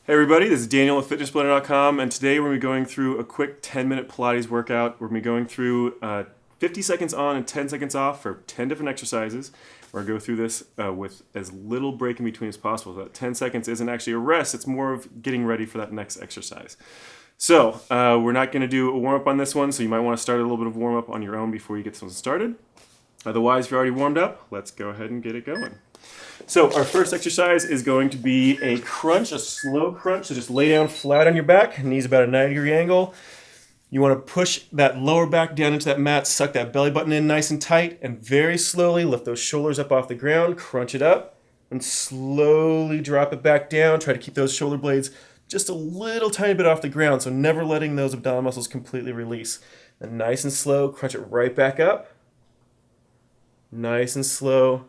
Hey everybody, this is Daniel at FitnessBlender.com, and today we're going to be going through a quick 10-minute Pilates workout. We're going to be going through 50 seconds on and 10 seconds off for 10 different exercises. We're going to go through this with as little break in between as possible. So that 10 seconds isn't actually a rest, it's more of getting ready for that next exercise. So we're not going to do a warm-up on this one, so you might want to start a little bit of warm-up on your own before you get this one started. Otherwise, if you're already warmed up, let's go ahead and get it going. So our first exercise is going to be a crunch, a slow crunch. So just lay down flat on your back, knees about a 90-degree angle. You want to push that lower back down into that mat, suck that belly button in nice and tight, and very slowly lift those shoulders up off the ground, crunch it up, and slowly drop it back down. Try to keep those shoulder blades just a little tiny bit off the ground, so never letting those abdominal muscles completely release. And nice and slow, crunch it right back up. Nice and slow.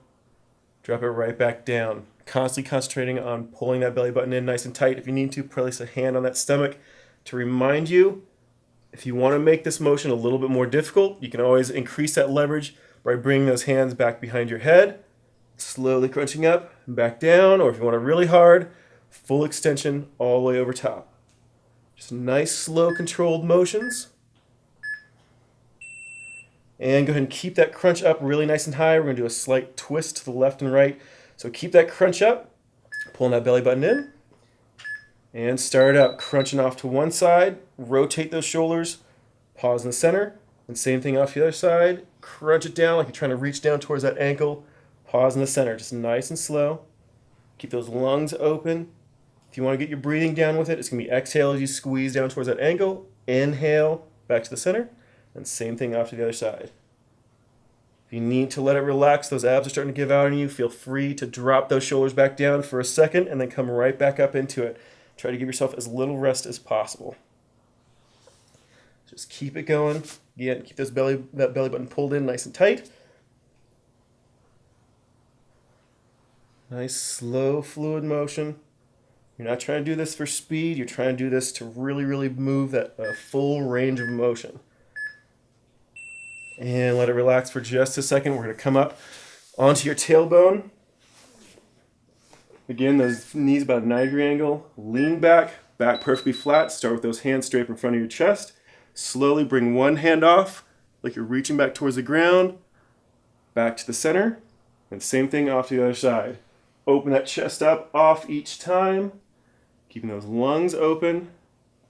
Drop it right back down. Constantly concentrating on pulling that belly button in nice and tight. If you need to, place a hand on that stomach to remind you. If you want to make this motion a little bit more difficult, you can always increase that leverage by bringing those hands back behind your head, slowly crunching up and back down, or if you want it really hard, full extension all the way over top. Just nice, slow, controlled motions. And go ahead and keep that crunch up really nice and high. We're going to do a slight twist to the left and right. So keep that crunch up, pulling that belly button in. And start out crunching off to one side. Rotate those shoulders. Pause in the center. And same thing off the other side. Crunch it down like you're trying to reach down towards that ankle. Pause in the center. Just nice and slow. Keep those lungs open. If you want to get your breathing down with it, it's going to be exhale as you squeeze down towards that ankle. Inhale, back to the center. And same thing off to the other side. If you need to let it relax, those abs are starting to give out on you, feel free to drop those shoulders back down for a second and then come right back up into it. Try to give yourself as little rest as possible. Just keep it going. Again, keep that belly button pulled in nice and tight. Nice, slow, fluid motion. You're not trying to do this for speed. You're trying to do this to really, really move that full range of motion. And let it relax for just a second. We're going to come up onto your tailbone. Again, those knees about a 90-degree angle. Lean back, back perfectly flat. Start with those hands straight up in front of your chest. Slowly bring one hand off, like you're reaching back towards the ground. Back to the center. And same thing off to the other side. Open that chest up off each time. Keeping those lungs open.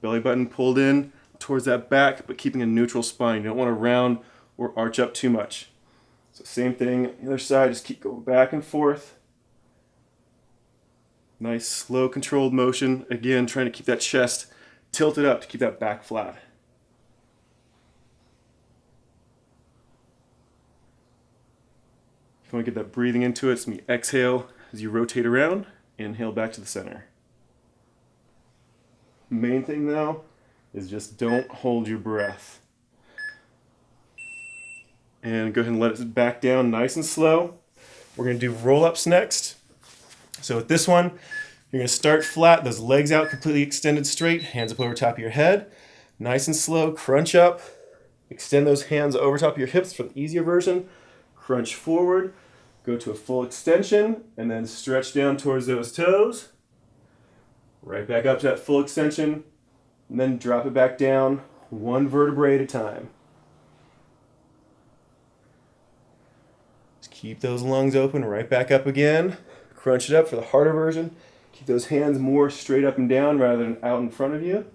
Belly button pulled in towards that back, but keeping a neutral spine. You don't want to round or arch up too much. So same thing, the other side, just keep going back and forth. Nice, slow, controlled motion. Again, trying to keep that chest tilted up to keep that back flat. If you want to get that breathing into it, it's going to be exhale as you rotate around, inhale back to the center. Main thing though is just don't hold your breath. And go ahead and let it back down nice and slow. We're going to do roll-ups next. So with this one, you're going to start flat, those legs out completely extended straight, hands up over top of your head. Nice and slow, crunch up. Extend those hands over top of your hips for the easier version. Crunch forward, go to a full extension, and then stretch down towards those toes. Right back up to that full extension, and then drop it back down, one vertebrae at a time. Keep those lungs open, right back up again. Crunch it up for the harder version. Keep those hands more straight up and down rather than out in front of you.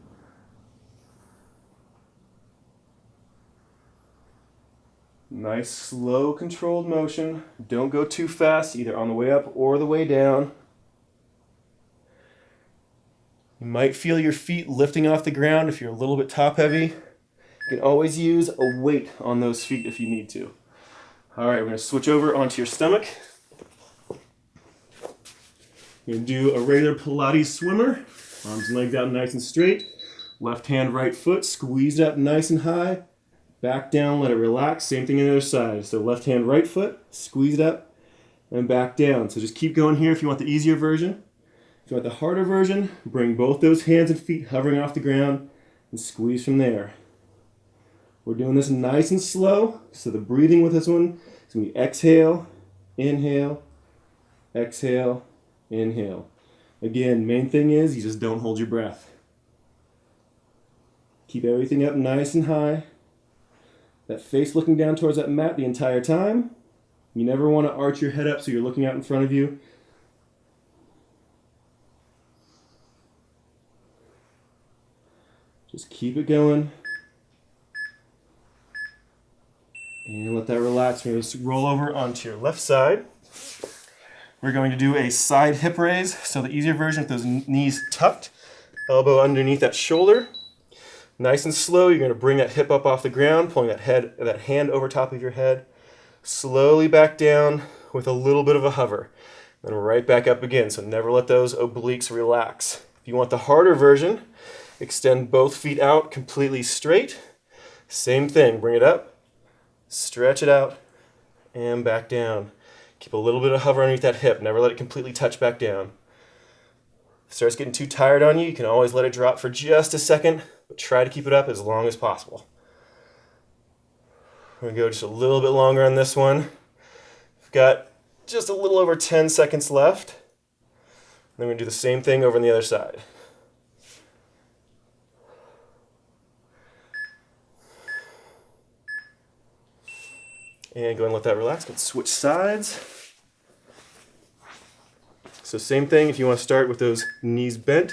Nice, slow, controlled motion. Don't go too fast, either on the way up or the way down. You might feel your feet lifting off the ground if you're a little bit top heavy. You can always use a weight on those feet if you need to. All right, we're going to switch over onto your stomach. We're going to do a regular Pilates swimmer. Arms and legs out nice and straight. Left hand, right foot, squeeze it up nice and high. Back down, let it relax. Same thing on the other side. So left hand, right foot, squeeze it up, and back down. So just keep going here if you want the easier version. If you want the harder version, bring both those hands and feet hovering off the ground and squeeze from there. We're doing this nice and slow, so the breathing with this one is going to be exhale, inhale, exhale, inhale. Again, main thing is you just don't hold your breath. Keep everything up nice and high. That face looking down towards that mat the entire time. You never want to arch your head up so you're looking out in front of you. Just keep it going. And let that relax. Maybe just roll over onto your left side. We're going to do a side hip raise. So the easier version with those knees tucked, elbow underneath that shoulder. Nice and slow, you're going to bring that hip up off the ground, pulling that hand over top of your head. Slowly back down with a little bit of a hover. Then right back up again, so never let those obliques relax. If you want the harder version, extend both feet out completely straight. Same thing, bring it up, stretch it out, and back down. Keep a little bit of hover underneath that hip, never let it completely touch back down. If it starts getting too tired on you, you can always let it drop for just a second, but try to keep it up as long as possible. We're going to go just a little bit longer on this one. We've got just a little over 10 seconds left. Then we're going to do the same thing over on the other side. And go and let that relax. Let's switch sides. So same thing if you want to start with those knees bent.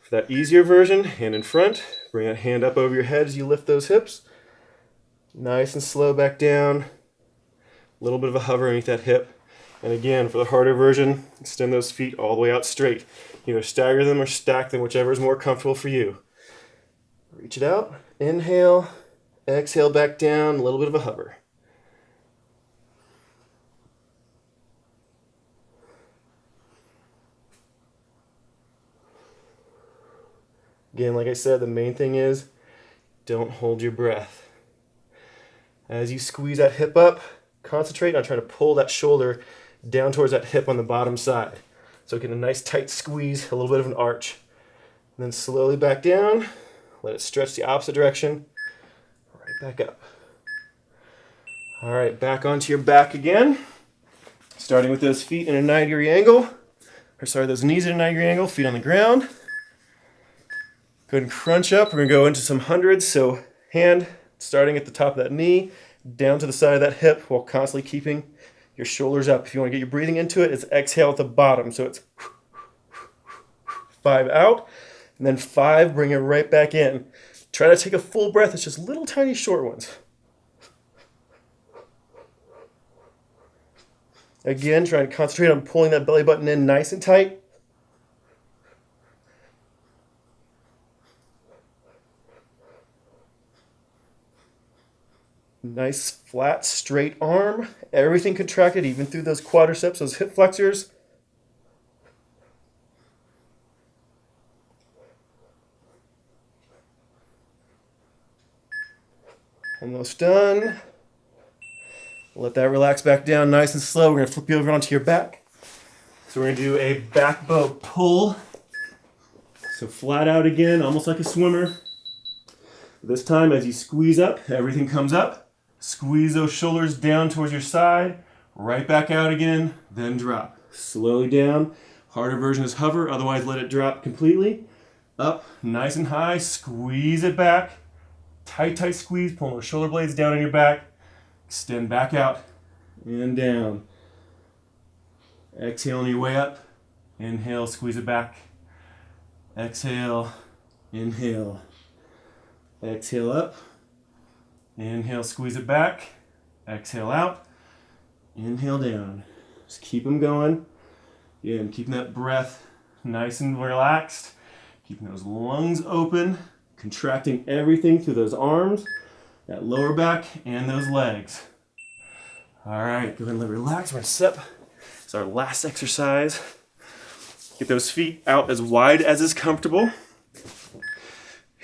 For that easier version, hand in front. Bring that hand up over your head as you lift those hips. Nice and slow back down. A little bit of a hover underneath that hip. And again, for the harder version, extend those feet all the way out straight. Either stagger them or stack them, whichever is more comfortable for you. Reach it out. Inhale. Exhale back down. A little bit of a hover. Again, like I said, the main thing is don't hold your breath. As you squeeze that hip up, concentrate on trying to pull that shoulder down towards that hip on the bottom side. So get a nice tight squeeze, a little bit of an arch. And then slowly back down, let it stretch the opposite direction, right back up. All right, back onto your back again. Starting with those feet in a 90-degree angle, those knees in a 90-degree angle, feet on the ground. Go ahead and crunch up. We're going to go into some hundreds. So hand starting at the top of that knee, down to the side of that hip while constantly keeping your shoulders up. If you want to get your breathing into it, it's exhale at the bottom. So it's 5 out, and then 5, bring it right back in. Try to take a full breath. It's just little tiny short ones. Again, try and concentrate on pulling that belly button in nice and tight. Nice, flat, straight arm. Everything contracted, even through those quadriceps, those hip flexors. Almost done. Let that relax back down nice and slow. We're going to flip you over onto your back. So we're going to do a back bow pull. So flat out again, almost like a swimmer. This time, as you squeeze up, everything comes up. Squeeze those shoulders down towards your side, right back out again, then drop. Slowly down. Harder version is hover, otherwise let it drop completely. Up, nice and high, squeeze it back. Tight, tight squeeze, pulling those shoulder blades down on your back. Extend back out and down. Exhale on your way up. Inhale, squeeze it back. Exhale, inhale. Exhale up. Inhale, squeeze it back. Exhale out. Inhale down. Just keep them going. Again, keeping that breath nice and relaxed. Keeping those lungs open. Contracting everything through those arms, that lower back, and those legs. All right, go ahead and let it relax. We're going to sit up. It's our last exercise. Get those feet out as wide as is comfortable.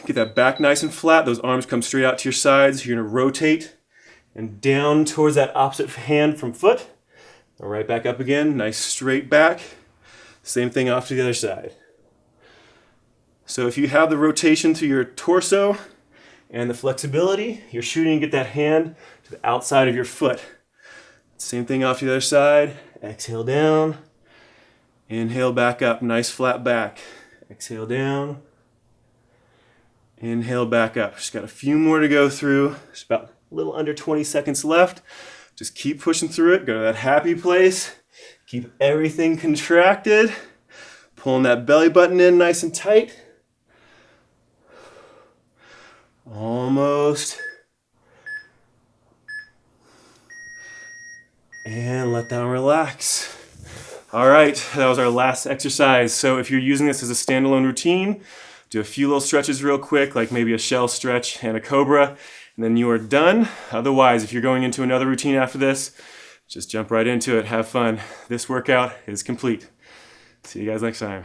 Get that back nice and flat. Those arms come straight out to your sides. You're going to rotate and down towards that opposite hand from foot. And right back up again. Nice straight back. Same thing off to the other side. So if you have the rotation through your torso and the flexibility, you're shooting to get that hand to the outside of your foot. Same thing off to the other side. Exhale down. Inhale back up, nice flat back. Exhale down. Inhale back up. Just got a few more to go through. Just about a little under 20 seconds left. Just keep pushing through it. Go to that happy place. Keep everything contracted. Pulling that belly button in nice and tight. Almost. And let that relax. All right, that was our last exercise. So if you're using this as a standalone routine, do a few little stretches real quick, like maybe a shell stretch and a cobra, and then you are done. Otherwise, if you're going into another routine after this, just jump right into it, have fun. This workout is complete. See you guys next time.